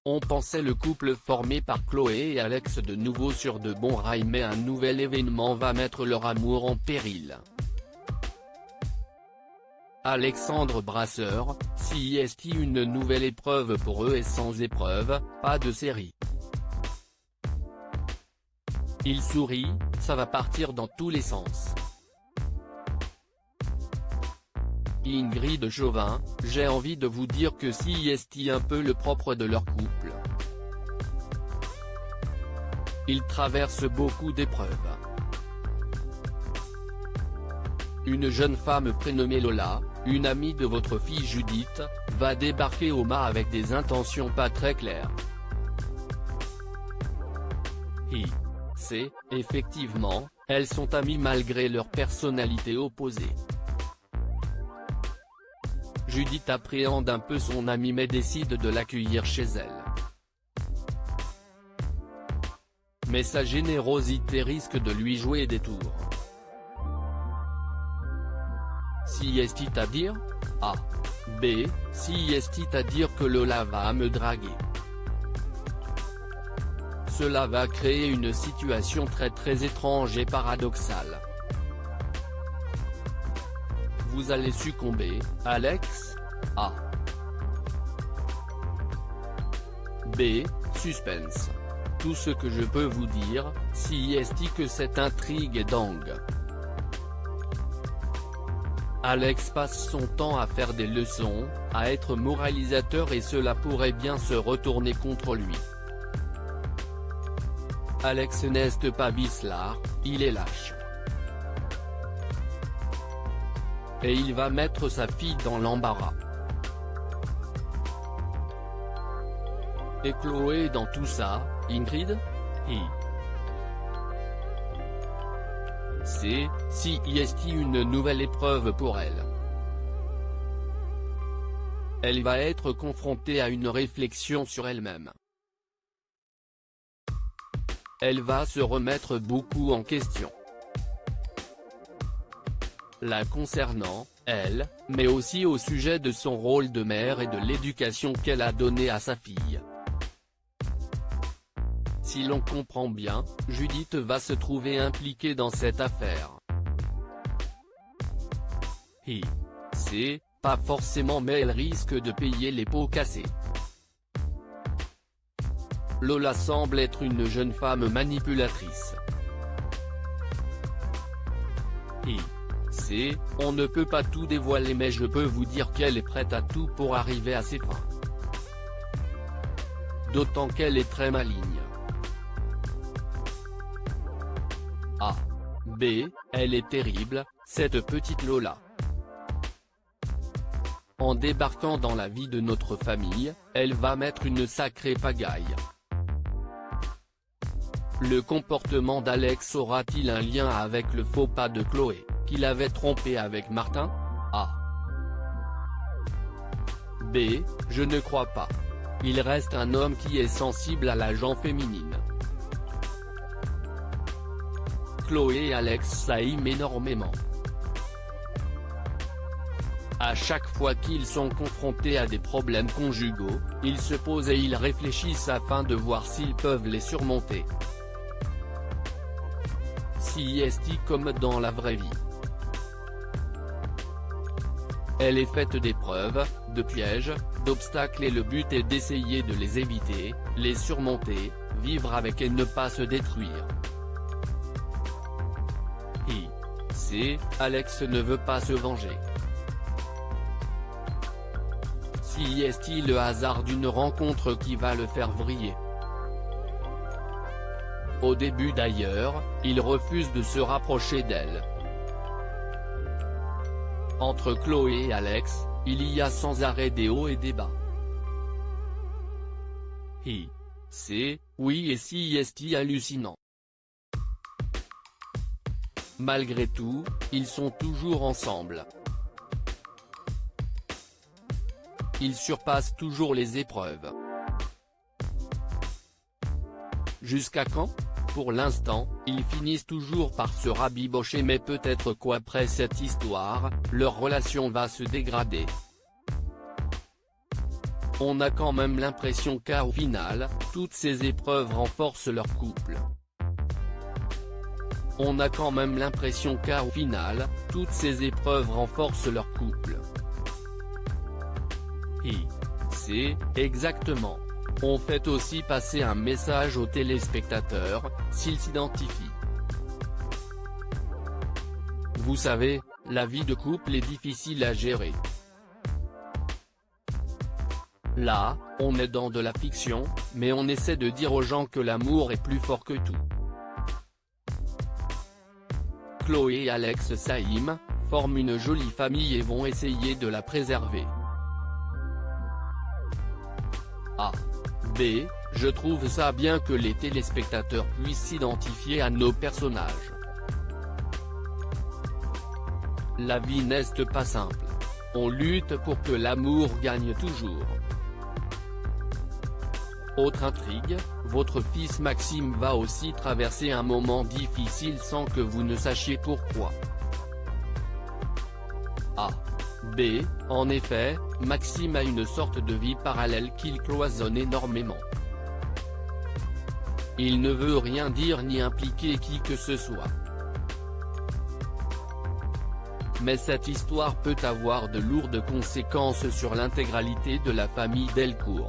On pensait le couple formé par Chloé et Alex de nouveau sur de bons rails, mais un nouvel événement va mettre leur amour en péril. Alexandre Brasseur, si est une nouvelle épreuve pour eux et sans épreuve, pas de série. Il sourit, ça va partir dans tous les sens. Ingrid Chauvin, j'ai envie de vous dire que si est un peu le propre de leur couple. Ils traversent beaucoup d'épreuves. Une jeune femme prénommée Lola, une amie de votre fille Judith, va débarquer au mât avec des intentions pas très claires. Effectivement, elles sont amies malgré leur personnalité opposée. Judith appréhende un peu son amie mais décide de l'accueillir chez elle. Mais sa générosité risque de lui jouer des tours. Si est-il à dire A. B. Si est-il à dire que Lola va me draguer. Cela va créer une situation très étrange et paradoxale. Vous allez succomber, Alex? A. B. Suspense. Tout ce que je peux vous dire, si est que cette intrigue est dingue. Alex passe son temps à faire des leçons, à être moralisateur et cela pourrait bien se retourner contre lui. Alex n'est pas vicelard, il est lâche. Et il va mettre sa fille dans l'embarras. Et Chloé dans tout ça, Ingrid? Si est une nouvelle épreuve pour elle. Elle va être confrontée à une réflexion sur elle-même. Elle va se remettre beaucoup en question. La concernant, elle, mais aussi au sujet de son rôle de mère et de l'éducation qu'elle a donnée à sa fille. Si l'on comprend bien, Judith va se trouver impliquée dans cette affaire. Pas forcément, mais elle risque de payer les pots cassés. Lola semble être une jeune femme manipulatrice. On ne peut pas tout dévoiler mais je peux vous dire qu'elle est prête à tout pour arriver à ses fins. D'autant qu'elle est très maligne. A. B. Elle est terrible, cette petite Lola. En débarquant dans la vie de notre famille, elle va mettre une sacrée pagaille. Le comportement d'Alex aura-t-il un lien avec le faux pas de Chloé, qui l'avait trompé avec Martin? A. B. Je ne crois pas. Il reste un homme qui est sensible à la gent féminine. Chloé et Alex s'aiment énormément. À chaque fois qu'ils sont confrontés à des problèmes conjugaux, ils se posent et ils réfléchissent afin de voir s'ils peuvent les surmonter. Si est comme dans la vraie vie. Elle est faite d'épreuves, de pièges, d'obstacles et le but est d'essayer de les éviter, les surmonter, vivre avec et ne pas se détruire. Alex ne veut pas se venger. Si est-il le hasard d'une rencontre qui va le faire vriller? Au début d'ailleurs, il refuse de se rapprocher d'elle. Entre Chloé et Alex, il y a sans arrêt des hauts et des bas. Oui et si est hallucinant. Malgré tout, ils sont toujours ensemble. Ils surpassent toujours les épreuves. Jusqu'à quand? Pour l'instant, ils finissent toujours par se rabibocher mais peut-être qu'après cette histoire, leur relation va se dégrader. On a quand même l'impression qu'au final, toutes ces épreuves renforcent leur couple. On a quand même l'impression qu'au final, toutes ces épreuves renforcent leur couple. C'est, exactement. On fait aussi passer un message aux téléspectateurs, s'ils s'identifient. Vous savez, la vie de couple est difficile à gérer. Là, on est dans de la fiction, mais on essaie de dire aux gens que l'amour est plus fort que tout. Chloé et Alex Saïm forment une jolie famille et vont essayer de la préserver. Je trouve ça bien que les téléspectateurs puissent s'identifier à nos personnages. La vie n'est pas simple. On lutte pour que l'amour gagne toujours. Autre intrigue, votre fils Maxime va aussi traverser un moment difficile sans que vous ne sachiez pourquoi. En effet, Maxime a une sorte de vie parallèle qu'il cloisonne énormément. Il ne veut rien dire ni impliquer qui que ce soit. Mais cette histoire peut avoir de lourdes conséquences sur l'intégralité de la famille Delcourt.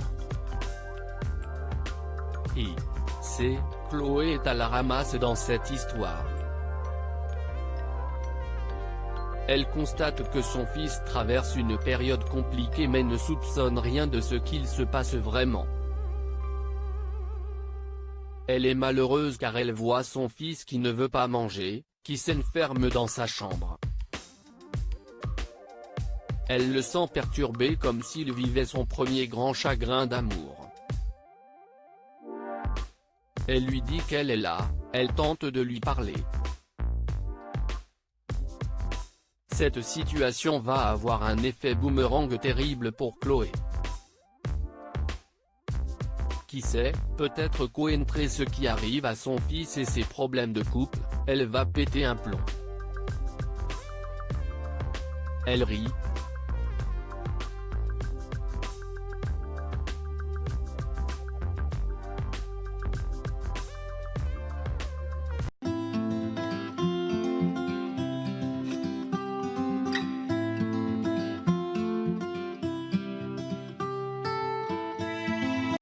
Chloé est à la ramasse dans cette histoire. Elle constate que son fils traverse une période compliquée mais ne soupçonne rien de ce qu'il se passe vraiment. Elle est malheureuse car elle voit son fils qui ne veut pas manger, qui s'enferme dans sa chambre. Elle le sent perturbé comme s'il vivait son premier grand chagrin d'amour. Elle lui dit qu'elle est là, elle tente de lui parler. Cette situation va avoir un effet boomerang terrible pour Chloé. Qui sait, peut-être qu'entre ce qui arrive à son fils et ses problèmes de couple, elle va péter un plomb. Elle rit,